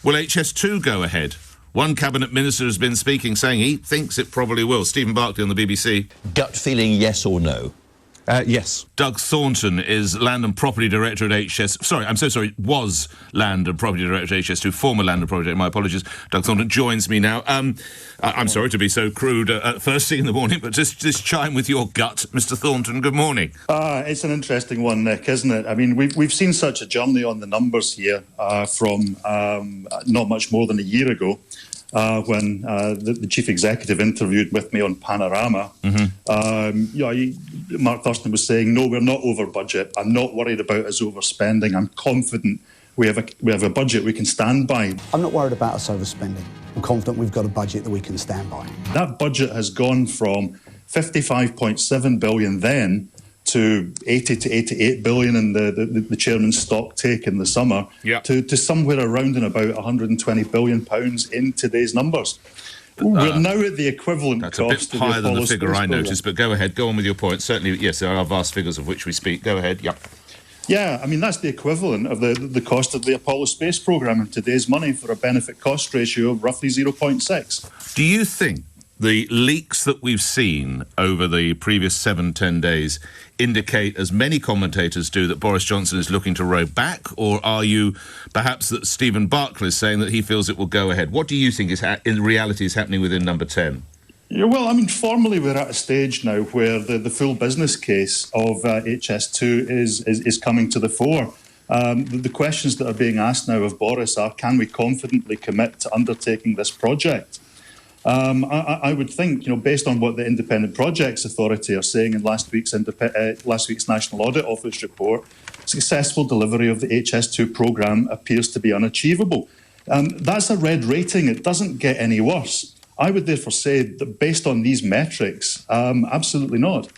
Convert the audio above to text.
Will HS2 go ahead? One cabinet minister has been speaking, saying he thinks it probably will. Stephen Barclay on the BBC. Gut feeling, yes or no? Yes. Doug Thornton is Land and Property Director at was Land and Property Director at HS2, former Land and Property Director, my apologies. Doug Thornton joins me now. I'm sorry to be so crude at first thing in the morning, but just chime with your gut, Mr. Thornton. Good morning. It's an interesting one, Nick, isn't it? I mean, we've seen such a journey on the numbers here from not much more than a year ago. When the chief executive interviewed with me on Panorama, Mark Thurston was saying, no, we're not over budget. I'm not worried about us overspending. I'm confident we have a budget we can stand by. I'm not worried about us overspending. I'm confident we've got a budget that we can stand by. That budget has gone from 55.7 billion then to 80 to 88 billion in the chairman's stock take in the summer, to somewhere around and about 120 billion pounds in today's numbers. We're now at the equivalent cost. That's a bit higher than the figure I noticed, but go ahead, go on with your point. Certainly, yes, there are vast figures of which we speak. Go ahead, Yeah, I mean, that's the equivalent of the cost of the Apollo space programme in today's money for a benefit-cost ratio of roughly 0.6. Do you think the leaks that we've seen over the previous 7-10 days indicate, as many commentators do, that Boris Johnson is looking to row back? Or are you perhaps that Stephen Barclay is saying that he feels it will go ahead? What do you think is in reality is happening within Number 10? Yeah, well, I mean, formally we're at a stage now where the full business case of HS2 is coming to the fore. The questions that are being asked now of Boris are, can we confidently commit to undertaking this project? I would think, based on what the Independent Projects Authority are saying in last week's National Audit Office report, successful delivery of the HS2 programme appears to be unachievable. That's a red rating. It doesn't get any worse. I would therefore say that based on these metrics, absolutely not.